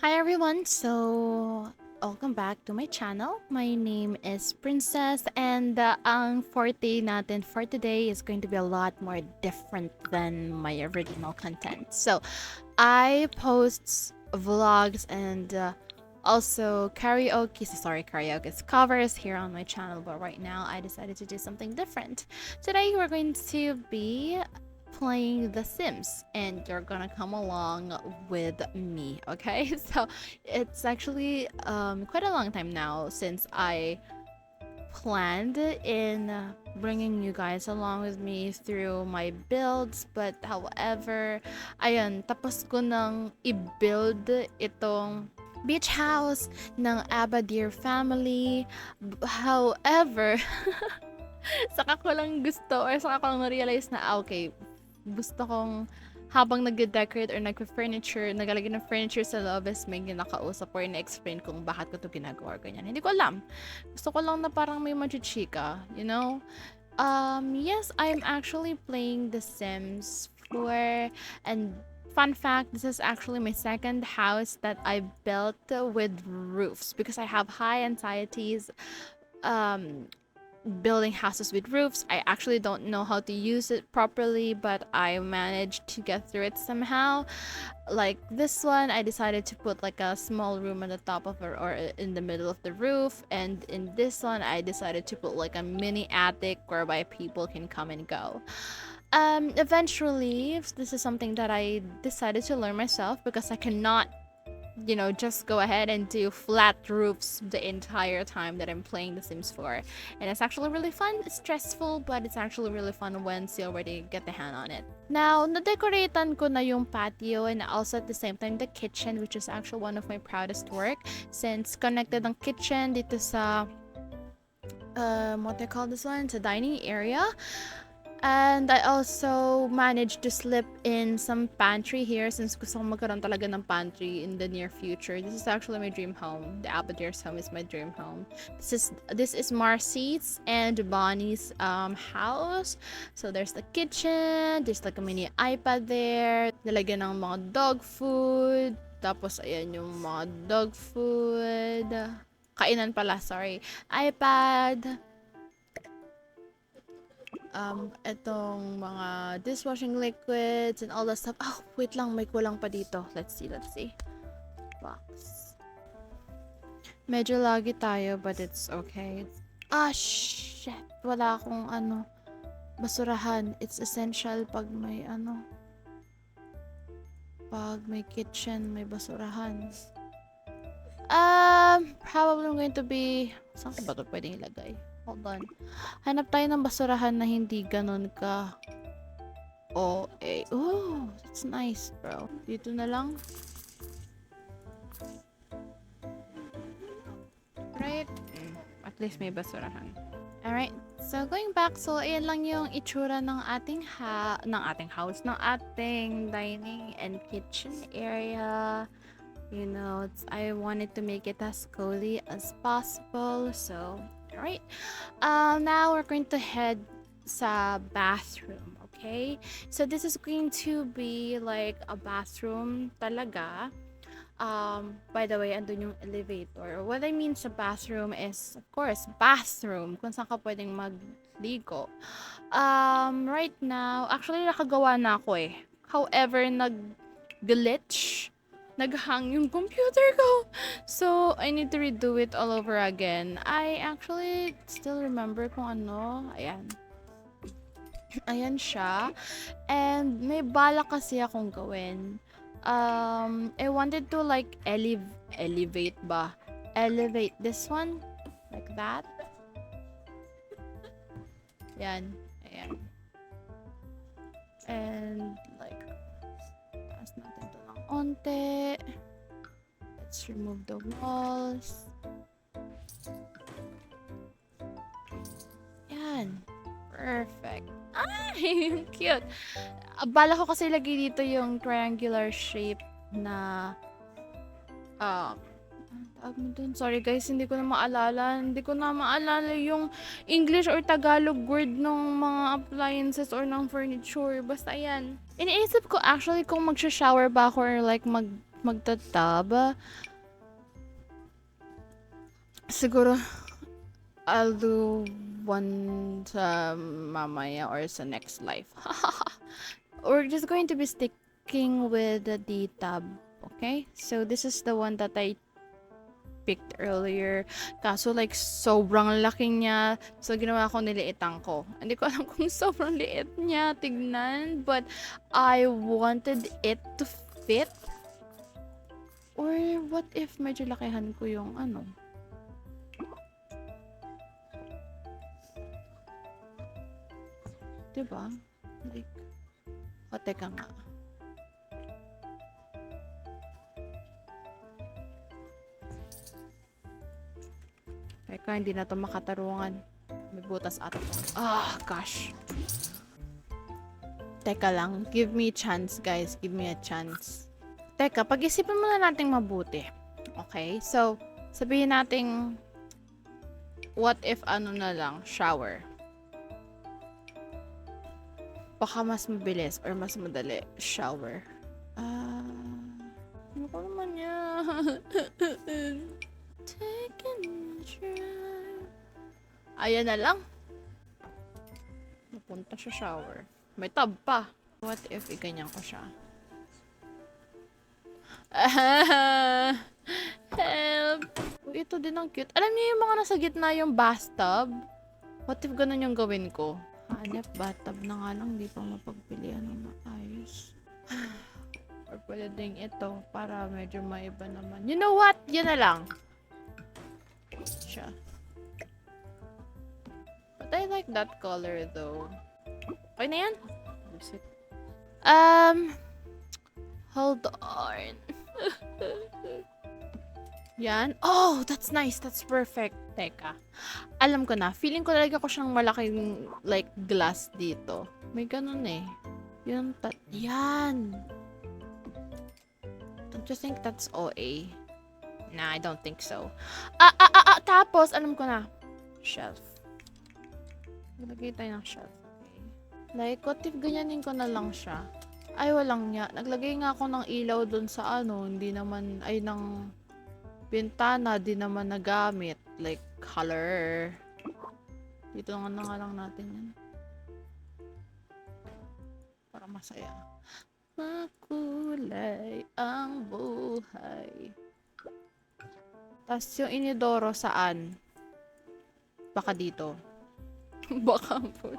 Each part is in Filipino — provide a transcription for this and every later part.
Hi everyone, so welcome back to my channel. My name is Princess and ang forte natin for today is going to be a lot more different than my original content. So I post vlogs and also karaoke covers here on my channel, but right now I decided to do something different. Today we're going to be playing The Sims and you're gonna come along with me, okay? So it's actually quite a long time now since I planned in bringing you guys along with me through my builds, but however, ayun, tapos ko nang i-build itong beach house ng Abadir family. However, saka ko lang gusto or saka ko lang na-realize na okay, gusto kong habang nag-decorate or nag-furniture, nagalagay ng furniture sa loob is may ginakausap or na-explain kung bakit ko to ginagawa or ganyan. Hindi ko alam. Gusto ko lang na parang may machichika, you know? Yes, I'm actually playing The Sims 4 and fun fact, this is actually my second house that I built with roofs because I have high anxieties um building houses with roofs. I actually don't know how to use it properly, but I managed to get through it somehow. Like this one, I decided to put like a small room on the top of it or in the middle of the roof, and in this one, I decided to put like a mini attic whereby people can come and go. Eventually, this is something that I decided to learn myself because I cannot just go ahead and do flat roofs the entire time that I'm playing The Sims 4. And it's actually really fun. It's stressful, but it's actually really fun once you already get the hand on it. Now, na-decoratean ko na yung patio and also at the same time the kitchen, which is actually one of my proudest work since connected ang kitchen dito sa what they call this one? It's a dining area. And I also managed to slip in some pantry here since gusto ko magkaroon talaga ng pantry in the near future. This is actually my dream home. The Abadir's home is my dream home. This is Marcy's and Bonnie's house. So there's the kitchen, there's like a mini iPad there, nilagyan ng mga dog food. Tapos ayan yung mga dog food. Kainan pala, sorry. iPad, itong mga dishwashing liquids and all that stuff. Oh, wait lang, may kulang pa dito. Let's see. Box. Medyo lagi tayo, but it's okay. Ah, shit. Wala akong basurahan. It's essential pag may pag may kitchen, may basurahan. Probably I'm going to be, saan ko ba ito pwedeng ilagay? Hold on. Hanap tayo ng basurahan na hindi ganun ka OA. Oh, that's nice, bro. Dito na lang. Right? At least may basurahan. Alright. So, going back. So, ayan lang yung itsura ng ating house, ng ating dining and kitchen area. I wanted to make it as cozy as possible. So, alright. Now we're going to head sa bathroom, okay? So this is going to be like a bathroom talaga. By the way, andun yung elevator. What I mean sa bathroom is, of course, bathroom. Kung saan ka pwedeng magligo. Right now, actually nakagawa na ako eh. However, nag-glitch, naghang yung computer ko. So, I need to redo it all over again. I actually still remember kung ano. Ayan. Ayan siya. And may bala kasi akong gawin. I wanted to like elevate this one. Like that. Ayan. Ayan. And like, taas natin ito ng onte. Let's remove the walls. Yan. Perfect. Ay, cute. Bala ko kasi lagay dito yung triangular shape na tawag mo dun. Sorry guys, hindi ko na maalala yung English or Tagalog word ng mga appliances or ng furniture. Basta yan. Iniisip ko actually kung magsha-shower ba ako or like magta-tab. Siguro, I'll do one sa mamaya or sa next life. We're just going to be sticking with the D-tab. Okay? So, this is the one that I picked earlier. Kaso, like, sobrang laki niya. So, ginawa ko, niliitan ko. Hindi ko alam kung sobrang liit niya. Tignan. But, I wanted it to fit. Or, what if medyo lakihan ko yung ano? Diba? Like, o, teka nga. Teka, hindi na to makatarungan. May butas ata to. Ah, gosh. Teka lang. Give me a chance, guys. Give me a chance. Teka, pag-isipan muna natin mabuti. Okay? So, sabihin natin, what if ano na lang, shower. Baka mas mabilis or mas madali. Shower. Ano ko naman yan? Ayan na lang. Napunta siya shower. May tub pa. What if iganyan ko siya? Help! Uy, ito din ang cute. Alam niyo yung mga nasa gitna yung bathtub? What if ganun yung gawin ko? Hanap, bathtub na nga lang, di pa mapagpilian ng maayos. Or pwede ding ito, para medyo maiba naman. You know what? Yan na lang. Siya. But I like that color though. Okay na yan? Hold on. Yan. Oh, that's nice. That's perfect. Teka. Alam ko na. Feeling ko talaga ko siyang malaking like glass dito. May ganun eh. Yan. Yan. Don't you think that's OA? Nah, I don't think so. Tapos, alam ko na. Shelf. Maglagay tayo ng shelf. Okay. Like, what if ganyanin ko na lang siya? Ay, walang niya. Naglagay nga ako ng ilaw dun sa ano. Hindi naman, ay, ng bintana, di naman nagamit. Like, color. Dito nga lang natin yan. Para masaya. Makulay ang buhay. Tapos yung inidoro saan? Baka dito. Baka po.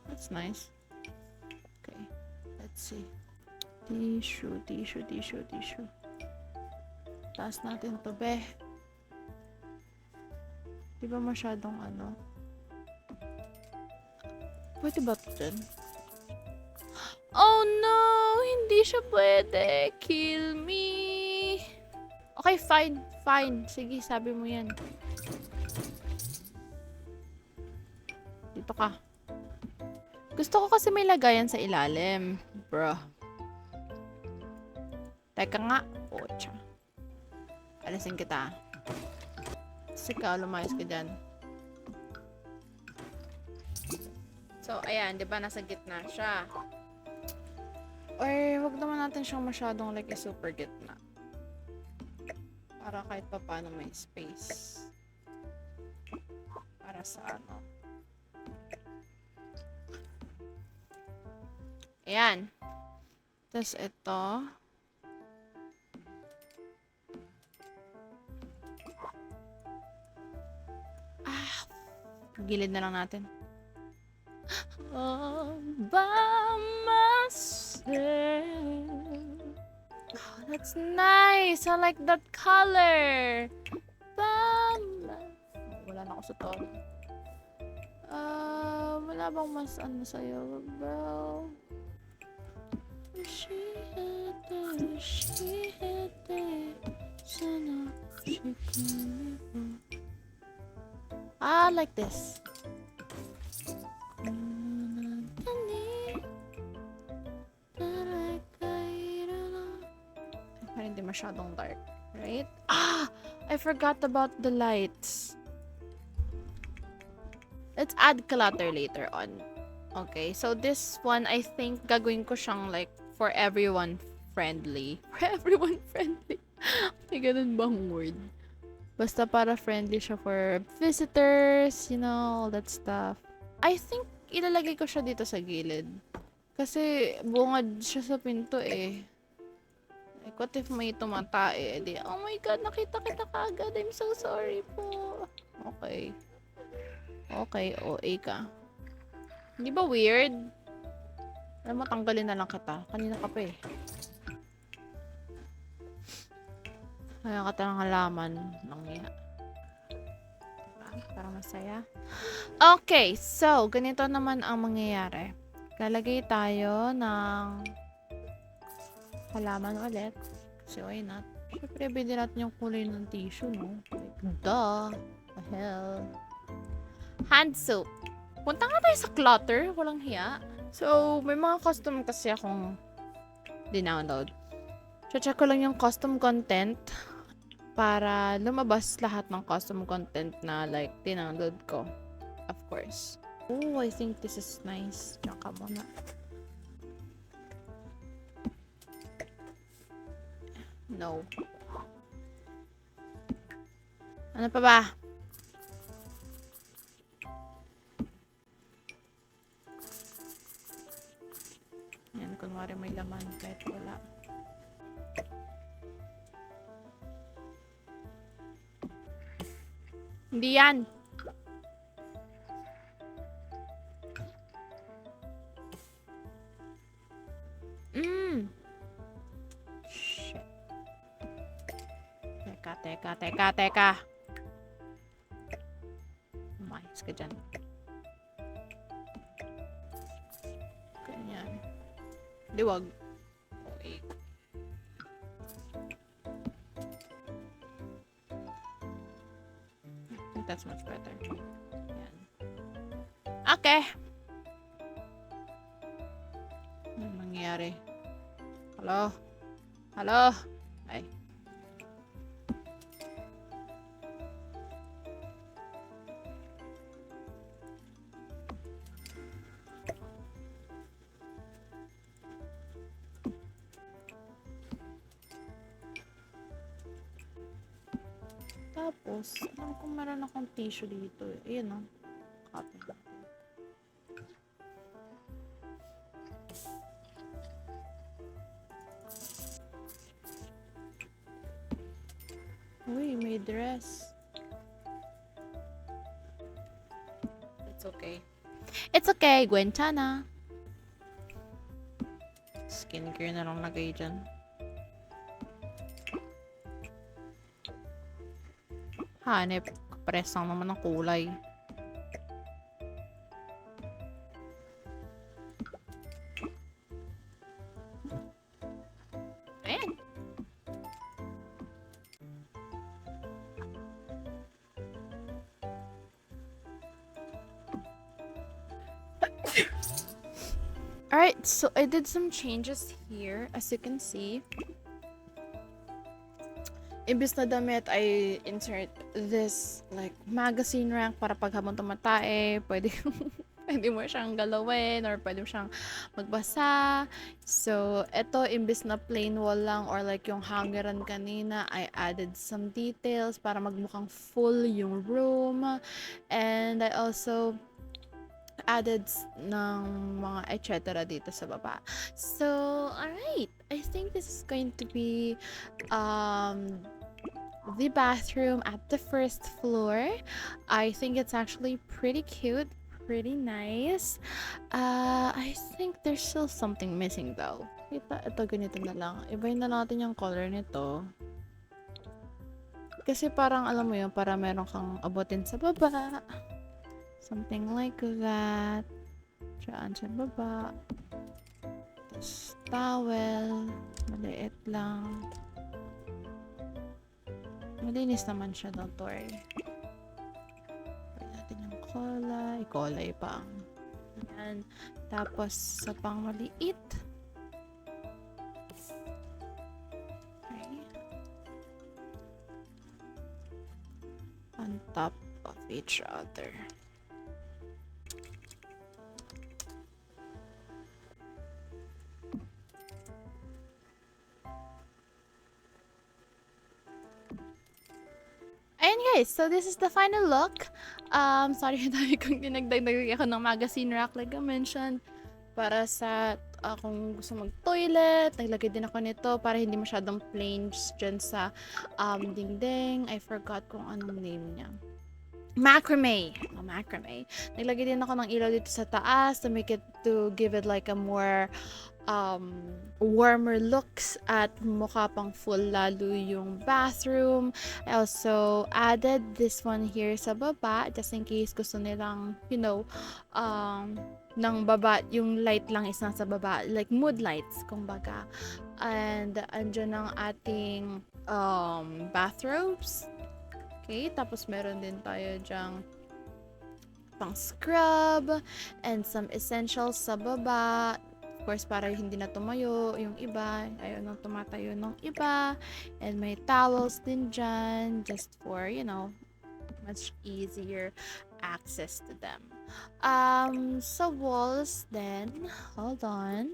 That's nice. Okay. Let's see. Tissue. Taas natin to, be. Di ba masyadong ano? Pwede ba ito dyan? Oh no! Hindi siya pwede. Kill me. Okay, fine. Fine. Sige, sabi mo yan. Dito ka. Gusto ko kasi may lagayan sa ilalim. Bruh. Teka nga. Pocha. Alisin kita. Sika, lumayos ka dyan. So, ayan. Diba nasa gitna siya? Or, wag naman natin siyang masyadong like super gitna. Para kahit pa paano may space. Para sa ano. Ayan. Tapos ito. Gilid na lang natin. All by myself. Oh, that's nice. I like that color. Wala na ako sa tono. Wala bang mas ano sa'yo, bro? She had it. Sana she could live. Like this. Hindi masyadong dark, right? I forgot about the lights. Let's add clutter later on. Okay, so this one, I think gagawin ko siyang like For everyone friendly. For everyone friendly. May ganun bang word? Basta para friendly siya for visitors, you know, all that stuff. I think ilalagay ko siya dito sa gilid. Kasi bungad siya sa pinto eh. Like, what if may tumatae? Di, oh my god, nakita kita kaagad. I'm so sorry po. Okay. Okay, OA ka. Hindi ba weird? Alam mo, tanggalin na lang kita. Kanina ka pa eh. Kaya ka talagang halaman. Nangya. Para masaya. Okay, so, ganito naman ang mangyayari. Lalagay tayo ng halaman ulit. Kasi why not? Siyempre, pwede natin yung kulay ng tissue, no? Like, duh. The hell. Hand soap. Punta nga tayo sa clutter. Walang hiya. So, may mga custom kasi akong dinownload. Check ko lang yung custom content para lumabas lahat ng custom content na like dinownload ko. Of course. Oh, I think this is nice. Tsaka muna. No. Ano pa ba? Yan, kunwari may laman kahit wala. Hindi yan. Shit. Teka. Umayos ka dyan. Ganyan. Liwag. Okay. I think that's much better. Yan. Okay. Ano nangyayari? Hello? Hello? Ay. Tapos, alam ko meron akong tissue dito eh. Ayan o. Cotton. Uy, may dress. It's okay. It's okay, Gwentana. Skincare na lang lagay dyan. Hanep, kapares lang naman ng kulay. Ayan. Alright, so I did some changes here, as you can see. Imbis na damit, I insert this like magazine rack para pag habang tumatae, pwede mo siyang galawin or pwede mo siyang magbasa. So, eto imbis na plain wall lang or like yung hangeran kanina, I added some details para magmukhang full yung room. And I also added ng mga etc. dito sa baba. So, alright. I think this is going to be the bathroom at the first floor. I think it's actually pretty cute, pretty nice. I think there's still something missing though. Ito ganito na lang. Ibahin na natin yung color nito. Kasi parang alam mo yun, para meron kang abutin sa baba. Something like that. Diyan sa baba. Tapos towel. Maliit lang. Malinis naman siya, don't worry. Pwede natin yung kulay. Kulay pang. Ayan. Tapos sa pang maliit. Okay. On top of each other. Okay, so this is the final look. Sorry dahil kung dinagdag ako ng magazine rack like I mentioned. Para sa kung gusto mag-toilet, naglagay din ako nito para hindi masyadong plain dyan sa dingding. I forgot kung anong name niya. Macrame. Macrame. Naglagay din ako ng ilaw dito sa taas to give it like a more warmer looks at mukha pang full lalo yung bathroom. I also added this one here sa baba just in case gusto nilang, ng baba, yung light lang is nasa baba. Like mood lights, kumbaga. And andyan ang ating bathrobes. Okay, tapos meron din tayo dyang pang scrub and some essentials sa baba. Of course, para hindi na tumayo yung iba. Ayaw nang tumatayo ng iba. And may towels din dyan just for, much easier access to them. Sa walls then, hold on.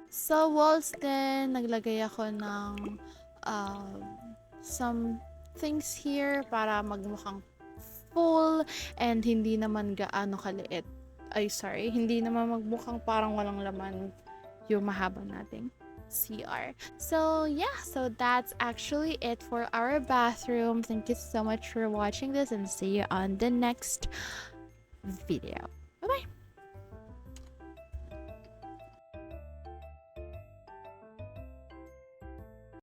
Sa walls then, naglagay ako ng some things here para magmukhang full and hindi naman gaano kaliit. Hindi naman magmukhang parang walang laman yung mahaba nating CR. So yeah, so that's actually it for our bathroom. Thank you so much for watching this and see you on the next video.